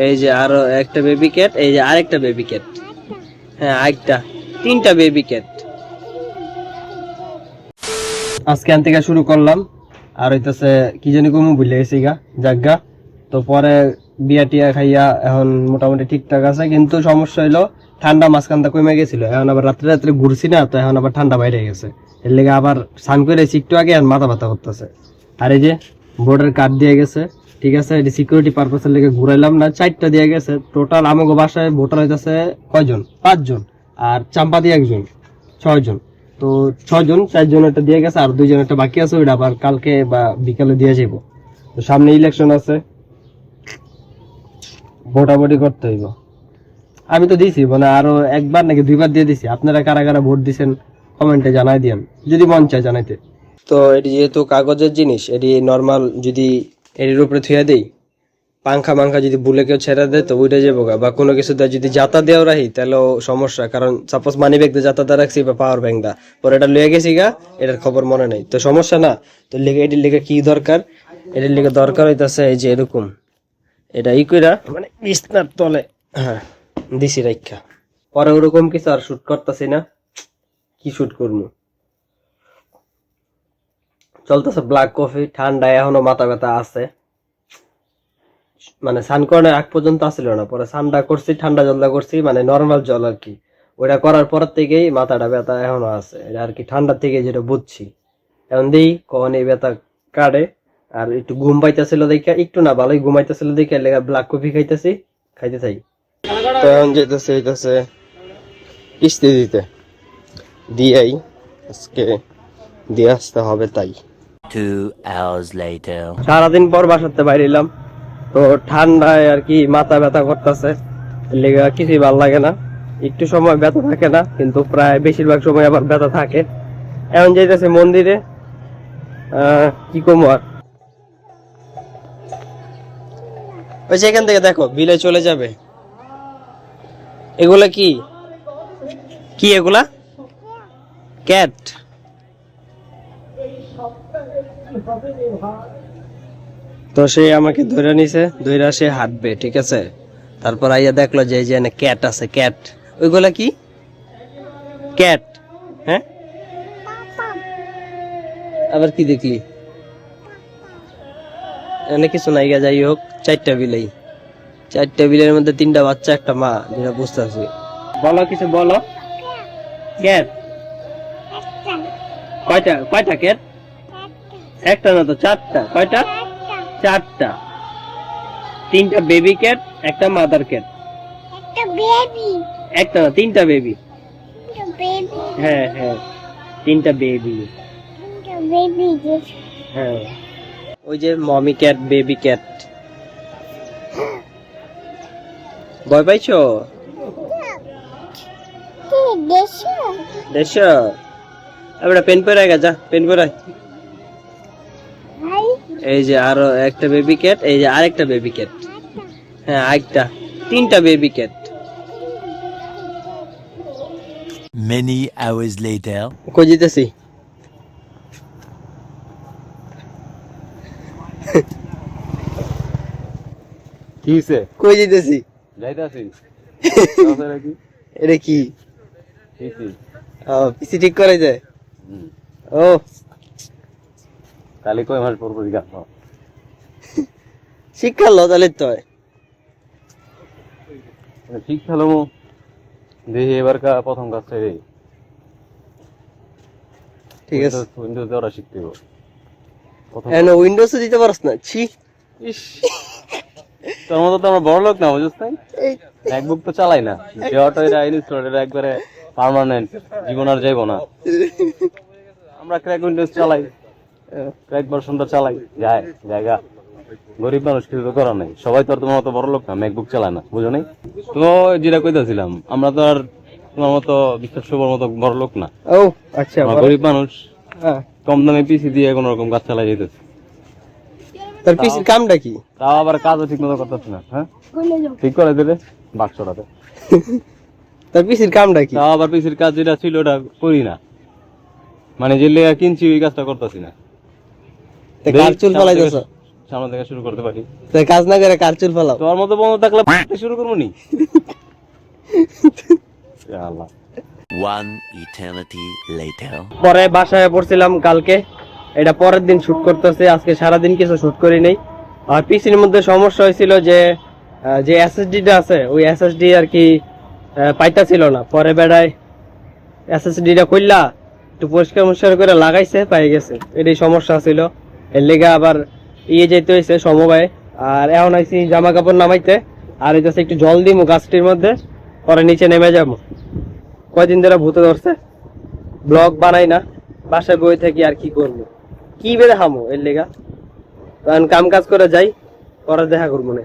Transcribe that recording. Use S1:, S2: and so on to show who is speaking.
S1: এই যে আরো একটা বেবি ক্যাট, এই যে আরেকটা বেবি ক্যাট। হ্যাঁ আরেকটা, তিনটা বেবি ক্যাট আজকে আন থেকে শুরু করলাম। আর হইতেছে কি জানি কমু ভুলে গেছি গা জাগা। তো পরে বিয়া টিয়া খাইয়া এখন মোটামুটি ঠিকঠাক আছে, কিন্তু সমস্যা হইলো ঠান্ডা মাঝখানটা কমে গেছিল। এখন আবার রাত্রে রাত্রে ঘুরছি না, তো এখন আবার ঠান্ডা বাইরে গেছে। এর লেগে আবার স্নান করে একটু আগে আর মাথা ব্যথা করতেছে। আর এই যে বোর্ডের কার্ড দিয়ে গেছে, ঠিক আছে, এটি সিকিউরিটি পারপাসের লেগে ঘুরাইলাম না, 4টা দিয়ে গেছে। টোটাল আমাগো বাসায় ভোটার হইতেছে কয়জন, 5 জন, আর চাম্পা দিয়ে একজন, 6 জন। তো 6 জন, 4 জন একটা দিয়ে গেছে, আর 2 জন একটা বাকি আছে, ওইটা আবার কালকে বা বিকালে দিয়ে যাবো। তো সামনে ইলেকশন আছে, ভোটাভুটি করতে হইব। আমি তো দিছি, মানে আরো একবার নাকি 2বার দিয়ে দিছি। আপনারা কারা কারা ভোট দিছেন কমেন্টে জানাই দিয়েন, যদি মন চায় জানাইতে। তো এটি যেহেতু কাগজের জিনিস, এটি নর্মাল যদি এটির উপরে থুয়া দেই, পাংখা মাংখা যদি বুলে কেউ ছেড়ে দেয় তো উঠে যাবো গা, বা কোনো কিছু দেয় যদি জাতা দেওয়া রাখি তাহলেও সমস্যা। কারণ সাপোজ মানি ব্যাগ দিয়ে জাতাটা রাখছি বা পাওয়ার ব্যাংক দা, পরে এটা লয়ে গেছি গা, এটার খবর মনে নেই, তো সমস্যা না। তো লিগে এটির লিগে কি দরকার, এটির লিগে দরকার হইতাছে এই যে এরকম এটা ই কইরা, মানে বিছনার তলে, হ্যাঁ দিছি রাখা। পরে ওরকম কিছু আর শুট করতেছি না, কি শুট করবো। চলতেছে ব্ল্যাক কফি, ঠান্ডা এখনো মাথা ব্যথা আছে। মানে স্নান করানোর আগ পর্যন্ত আসছিল না, পরে স্নানটা করছি, ঠান্ডা জলটা করছি, মানে নর্মাল জল আর কি। ওইটা করার পর থেকেই মাথাটা ব্যথা এখনো আছে, এটা আর কি ঠান্ডার থেকে যেটা বুঝছি। এখন দিই কখন এই ব্যথা কাটে। আর একটু ঘুম পাইতেছিল দেখা, একটু না ভালোই ঘুমাইতেছিল দেখা, লেগা ব্ল্যাক কফি খাইতেছি, খাইতে থাই। তো এখন যেতেছে হইতেছে কিস্তি দিতে, দিয়েই আজকে দিয়ে আসতে হবে। তাই
S2: 2 hours later.
S1: সারাদিন পর বাসাতে বাইরে এলাম, তো ঠান্ডায় আর কি মাথা ব্যথা করতেছে, লেগা কিছুই ভাল লাগে না। একটু সময় ব্যথা থাকে না, কিন্তু প্রায় বেশিরভাগ সময় আবার ব্যথা থাকে। এখন যাইতেছে মন্দিরে, কি কমু আর। ওই যে এখান থেকে দেখো বিলে চলে যাবে। এগুলা কি কি এগুলা? ক্যাট। তো সে আমাকে ধরে নিছে, ধইরা সে হাঁটবে, ঠিক আছে। তারপর আইয়া দেখলো যে এই যে ক্যাট আছে, ক্যাট। ওইগুলা কি ক্যাট? হ্যাঁ, আবার কি দেখলি? এনে কিছু নাই গা, যাই হোক 4টা বিলাই, 4টা বিলের মধ্যে 3টা বাচ্চা একটা মা, যেটা বুঝতেছি। বলো কিছু বলো। ক্যাট কয়টা, কয়টা ক্যাট? একটা না তো 4টা। কয়টা? 4টা। 3টা বেবি ক্যাট, একটা মাদার ক্যাট। একটা না, 3টা বেবি। হ্যাঁ হ্যাঁ, 3টা বেবি। হ্যাঁ, ওই যে মমি ক্যাট, বেবি ক্যাট। ভয় পাইছো? দেশো আমরা পেন পরে গা, যা পেন পরে। এই যে আরো একটা বেবি ক্যাট, এই যে আরেকটা বেবি ক্যাট। হ্যাঁ আরেকটা, 3টা baby cat.
S2: Many hours later.
S1: কই যেতেছি?
S3: কি হইছে?
S1: কই যেতেছি?
S3: যাইতাছি।
S1: এটা কি?
S3: পিসি।
S1: ও পিসি ঠিক করে যায়। ও
S3: কালি কয় মাস পর পর গান।
S1: শিক্ষালো তাহলে তো
S3: শিক্ষা লমু দেখি এবার প্রথম কাজ চাই।
S1: ঠিক আছে,
S3: উইন্ডোজ দেওয়া শিখতে হবে।
S1: এনে উইন্ডোজ দিতে পারছ না? ছি,
S3: ইস, তোর মতো তো আমরা বড় লোক না, বুঝছ নাই? ম্যাকবুক তো চালাই না, দেওয়াটা এটা ইনস্টল, এটা একবারে পার্মানেন্ট, জীবন আর যাইবো না। আমরা ক্র্যাক উইন্ডোজ চালাই, ক্র্যাক ভার্সনটা চালাই, যায় জায়গা। গরিব মানুষ কিছু তো করার নাই, সবাই তো আর তোমার মতো বড় লোক না, ম্যাকবুক চালায় না, বুঝো নাই? তো যেটা কইতাছিলাম, আমরা তো আর তোমার মতো বিশ্বাস করবার মতো বড় লোক না।
S1: ও আচ্ছা,
S3: গরিব মানুষ,
S1: হ্যাঁ।
S3: কম দামে পিসি দিয়ে কোন রকম কাজ চালাই যেতেছে।
S1: তার পিসির কামটা কি?
S3: তাও আবার কাজও ঠিক মতো করতেছে না। হ্যাঁ, ঠিক করে দিলে বাক্সটাতে।
S1: তার পিসির কামটা কি?
S3: তাও আবার পিসির কাজ যেটা ছিল ওটা করি না, মানে যে লেগা কিনছি ওই কাজটা করতেছি না।
S1: কার চুল ফলাইতেছ?
S3: সামনে থেকে শুরু করতে পারি।
S1: তো কাজ না করে কার চুল ফেলাও।
S3: তোর মতো বন্ধু থাকলে শুরু করবো নি। আল্লাহ।
S2: One eternity later.
S1: পরে বাসায় পড়ছিলাম কালকে, এটা পরের দিন শুট করতেছে, আজকে সারাদিন কিছু শুট করি নাই। আর পিসির মধ্যে সমস্যা হয়েছিল যে যে এসএসডিটা আছে ওই এসএসডি আর কি পাইতা ছিল না। পরে বেড়ায় এসএসডিটা কইলা একটু পরিষ্কার করে লাগাইছে, পাই গেছে। এটাই সমস্যা ছিল, এর লেগে আবার যেতে হয়েছে সমবায়। আর এখন আইসি জামা কাপড় নামাইতে, আর এই একটু জল দিমু গাছটির মধ্যে, পরে নিচে নেমে যাবো। কয়দিন ধরে ভূতে ধরছে, ব্লগ বানাই না, বাসায় বই থেকে আর কি করবো, কি বেড়ে হামো এর লেগা। কাম কাজ করে যাই, পরে দেখা করবো না।